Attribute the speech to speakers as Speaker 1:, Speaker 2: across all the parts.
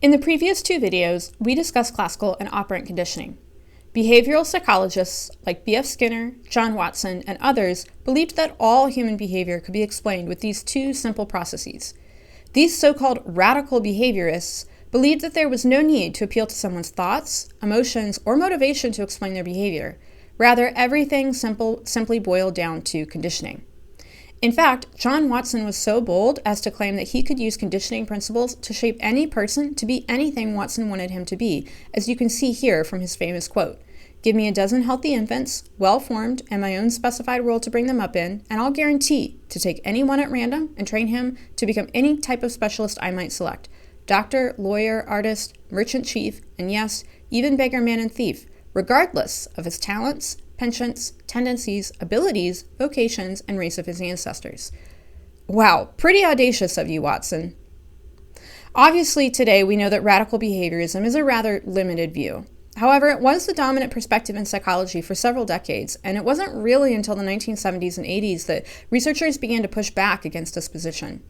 Speaker 1: In the previous two videos, we discussed classical and operant conditioning. Behavioral psychologists like B.F. Skinner, John Watson, and others believed that all human behavior could be explained with these two simple processes. These so-called radical behaviorists believed that there was no need to appeal to someone's thoughts, emotions, or motivation to explain their behavior. Rather, everything simply boiled down to conditioning. In fact, John Watson was so bold as to claim that he could use conditioning principles to shape any person to be anything Watson wanted him to be, as you can see here from his famous quote, "Give me a dozen healthy infants, well-formed, and my own specified world to bring them up in, and I'll guarantee to take any one at random and train him to become any type of specialist I might select. Doctor, lawyer, artist, merchant chief, and yes, even beggar, man, and thief, regardless of his talents, penchants, tendencies, abilities, vocations, and race of his ancestors." Wow, pretty audacious of you, Watson. Obviously, today we know that radical behaviorism is a rather limited view. However, it was the dominant perspective in psychology for several decades, and it wasn't really until the 1970s and 80s that researchers began to push back against this position.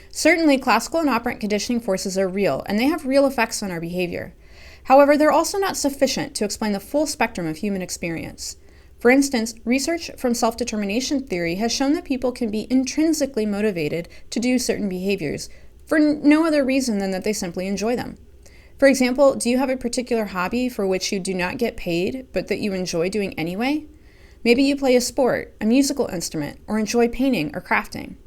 Speaker 1: Certainly, classical and operant conditioning forces are real, and they have real effects on our behavior. However, they're also not sufficient to explain the full spectrum of human experience. For instance, research from self-determination theory has shown that people can be intrinsically motivated to do certain behaviors for no other reason than that they simply enjoy them. For example, do you have a particular hobby for which you do not get paid, but that you enjoy doing anyway? Maybe you play a sport, a musical instrument, or enjoy painting or crafting.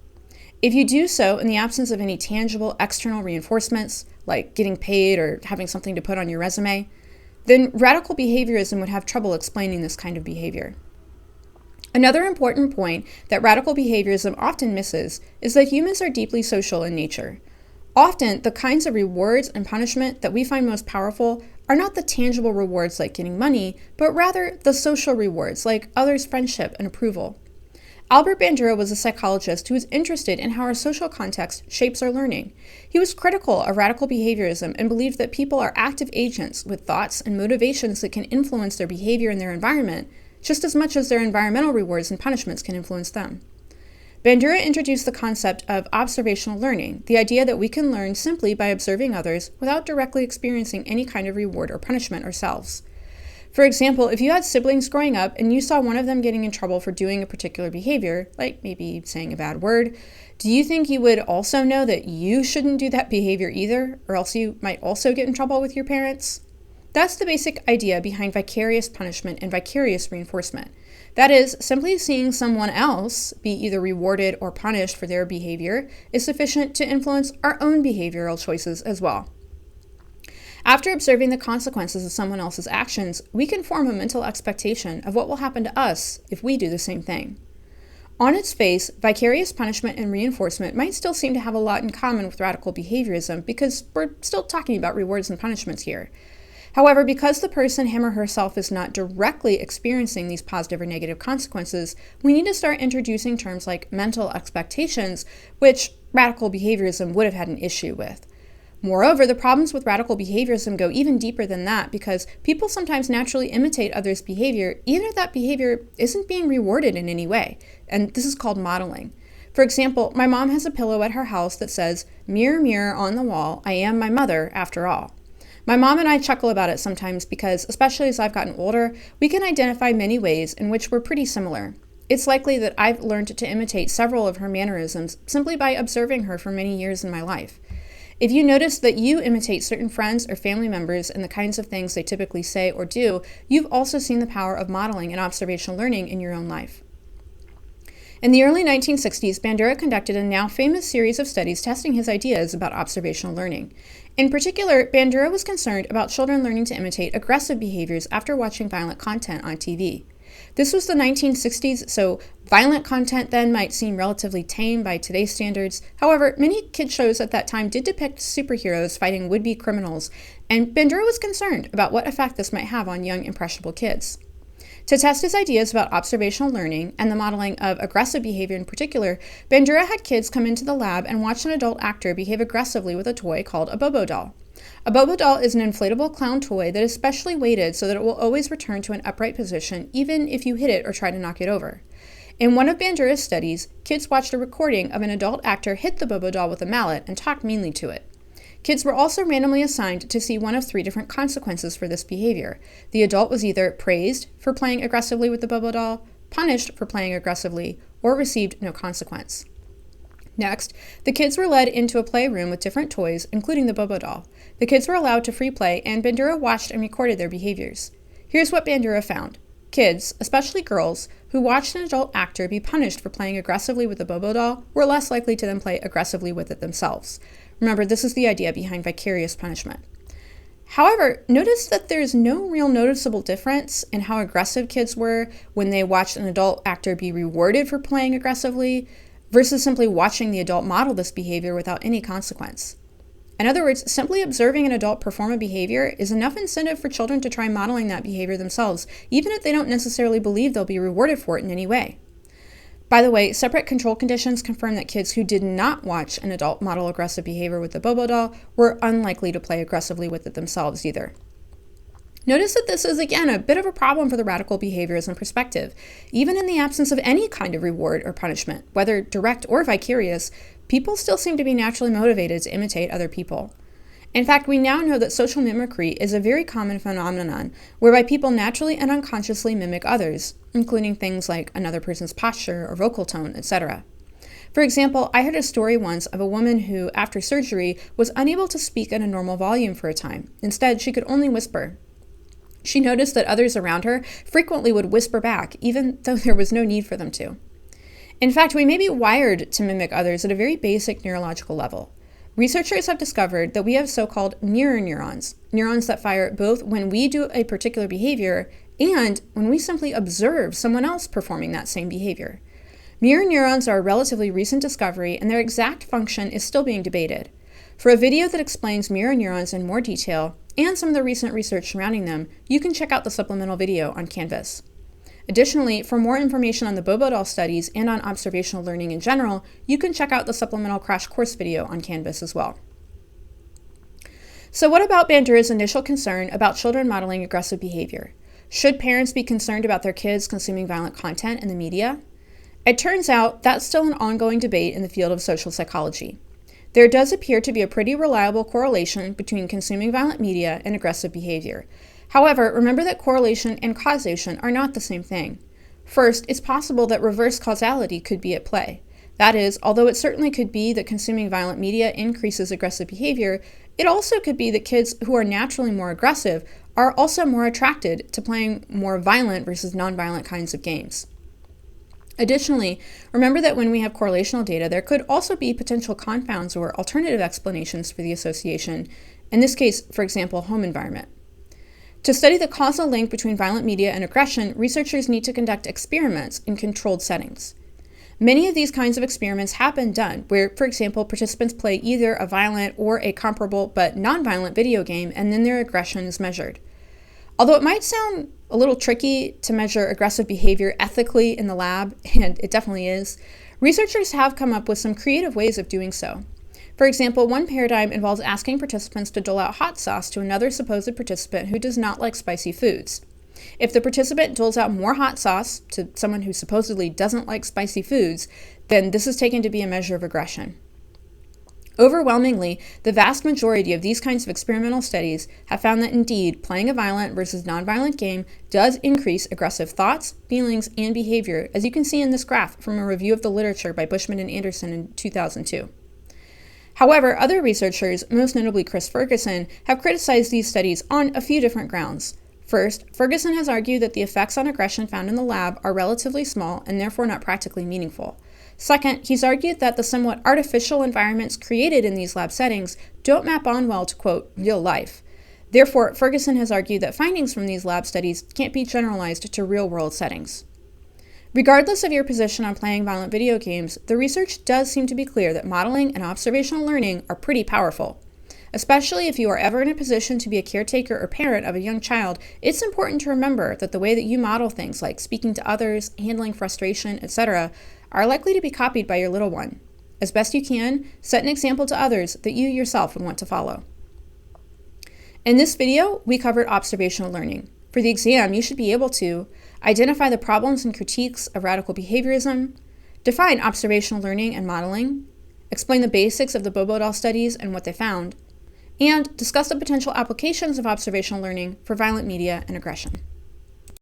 Speaker 1: If you do so in the absence of any tangible external reinforcements, like getting paid or having something to put on your resume, then radical behaviorism would have trouble explaining this kind of behavior. Another important point that radical behaviorism often misses is that humans are deeply social in nature. Often, the kinds of rewards and punishment that we find most powerful are not the tangible rewards like getting money, but rather the social rewards like others' friendship and approval. Albert Bandura was a psychologist who was interested in how our social context shapes our learning. He was critical of radical behaviorism and believed that people are active agents with thoughts and motivations that can influence their behavior in their environment, just as much as their environmental rewards and punishments can influence them. Bandura introduced the concept of observational learning, the idea that we can learn simply by observing others without directly experiencing any kind of reward or punishment ourselves. For example, if you had siblings growing up and you saw one of them getting in trouble for doing a particular behavior, like maybe saying a bad word, do you think you would also know that you shouldn't do that behavior either, or else you might also get in trouble with your parents? That's the basic idea behind vicarious punishment and vicarious reinforcement. That is, simply seeing someone else be either rewarded or punished for their behavior is sufficient to influence our own behavioral choices as well. After observing the consequences of someone else's actions, we can form a mental expectation of what will happen to us if we do the same thing. On its face, vicarious punishment and reinforcement might still seem to have a lot in common with radical behaviorism because we're still talking about rewards and punishments here. However, because the person, him or herself, is not directly experiencing these positive or negative consequences, we need to start introducing terms like mental expectations, which radical behaviorism would have had an issue with. Moreover, the problems with radical behaviorism go even deeper than that because people sometimes naturally imitate others' behavior even if that behavior isn't being rewarded in any way, and this is called modeling. For example, my mom has a pillow at her house that says, "Mirror, mirror on the wall, I am my mother after all." My mom and I chuckle about it sometimes because, especially as I've gotten older, we can identify many ways in which we're pretty similar. It's likely that I've learned to imitate several of her mannerisms simply by observing her for many years in my life. If you notice that you imitate certain friends or family members and the kinds of things they typically say or do, you've also seen the power of modeling and observational learning in your own life. In the early 1960s, Bandura conducted a now famous series of studies testing his ideas about observational learning. In particular, Bandura was concerned about children learning to imitate aggressive behaviors after watching violent content on TV. This was the 1960s, so violent content then might seem relatively tame by today's standards. However, many kid shows at that time did depict superheroes fighting would-be criminals, and Bandura was concerned about what effect this might have on young, impressionable kids. To test his ideas about observational learning and the modeling of aggressive behavior in particular, Bandura had kids come into the lab and watch an adult actor behave aggressively with a toy called a Bobo doll. A Bobo doll is an inflatable clown toy that is specially weighted so that it will always return to an upright position even if you hit it or try to knock it over. In one of Bandura's studies, kids watched a recording of an adult actor hit the Bobo doll with a mallet and talk meanly to it. Kids were also randomly assigned to see one of 3 different consequences for this behavior. The adult was either praised for playing aggressively with the Bobo doll, punished for playing aggressively, or received no consequence. Next, the kids were led into a playroom with different toys, including the Bobo doll. The kids were allowed to free play, and Bandura watched and recorded their behaviors. Here's what Bandura found. Kids, especially girls, who watched an adult actor be punished for playing aggressively with the Bobo doll were less likely to then play aggressively with it themselves. Remember, this is the idea behind vicarious punishment. However, notice that there's no real noticeable difference in how aggressive kids were when they watched an adult actor be rewarded for playing aggressively versus simply watching the adult model this behavior without any consequence. In other words, simply observing an adult perform a behavior is enough incentive for children to try modeling that behavior themselves, even if they don't necessarily believe they'll be rewarded for it in any way. By the way, separate control conditions confirm that kids who did not watch an adult model aggressive behavior with the Bobo doll were unlikely to play aggressively with it themselves either. Notice that this is, again, a bit of a problem for the radical behaviorism perspective. Even in the absence of any kind of reward or punishment, whether direct or vicarious, people still seem to be naturally motivated to imitate other people. In fact, we now know that social mimicry is a very common phenomenon whereby people naturally and unconsciously mimic others, including things like another person's posture or vocal tone, etc. For example, I heard a story once of a woman who, after surgery, was unable to speak at a normal volume for a time. Instead, she could only whisper. She noticed that others around her frequently would whisper back, even though there was no need for them to. In fact, we may be wired to mimic others at a very basic neurological level. Researchers have discovered that we have so-called mirror neurons, neurons that fire both when we do a particular behavior and when we simply observe someone else performing that same behavior. Mirror neurons are a relatively recent discovery, and their exact function is still being debated. For a video that explains mirror neurons in more detail, and some of the recent research surrounding them, you can check out the supplemental video on Canvas. Additionally, for more information on the Bobo doll studies and on observational learning in general, you can check out the supplemental crash course video on Canvas as well. So what about Bandura's initial concern about children modeling aggressive behavior? Should parents be concerned about their kids consuming violent content in the media? It turns out that's still an ongoing debate in the field of social psychology. There does appear to be a pretty reliable correlation between consuming violent media and aggressive behavior. However, remember that correlation and causation are not the same thing. First, it's possible that reverse causality could be at play. That is, although it certainly could be that consuming violent media increases aggressive behavior, it also could be that kids who are naturally more aggressive are also more attracted to playing more violent versus nonviolent kinds of games. Additionally, remember that when we have correlational data, there could also be potential confounds or alternative explanations for the association, in this case, for example, home environment. To study the causal link between violent media and aggression, researchers need to conduct experiments in controlled settings. Many of these kinds of experiments have been done, where, for example, participants play either a violent or a comparable but nonviolent video game, and then their aggression is measured. Although it might sound a little tricky to measure aggressive behavior ethically in the lab, and it definitely is, researchers have come up with some creative ways of doing so. For example, one paradigm involves asking participants to dole out hot sauce to another supposed participant who does not like spicy foods. If the participant doles out more hot sauce to someone who supposedly doesn't like spicy foods, then this is taken to be a measure of aggression. Overwhelmingly, the vast majority of these kinds of experimental studies have found that indeed playing a violent versus nonviolent game does increase aggressive thoughts, feelings, and behavior, as you can see in this graph from a review of the literature by Bushman and Anderson in 2002. However, other researchers, most notably Chris Ferguson, have criticized these studies on a few different grounds. First, Ferguson has argued that the effects on aggression found in the lab are relatively small and therefore not practically meaningful. Second, he's argued that the somewhat artificial environments created in these lab settings don't map on well to, quote, real life. Therefore, Ferguson has argued that findings from these lab studies can't be generalized to real-world settings. Regardless of your position on playing violent video games, the research does seem to be clear that modeling and observational learning are pretty powerful. Especially if you are ever in a position to be a caretaker or parent of a young child, it's important to remember that the way that you model things like speaking to others, handling frustration, etc., are likely to be copied by your little one. As best you can, set an example to others that you yourself would want to follow. In this video, we covered observational learning. For the exam, you should be able to identify the problems and critiques of radical behaviorism, define observational learning and modeling, explain the basics of the Bobo doll studies and what they found, and discuss the potential applications of observational learning for violent media and aggression.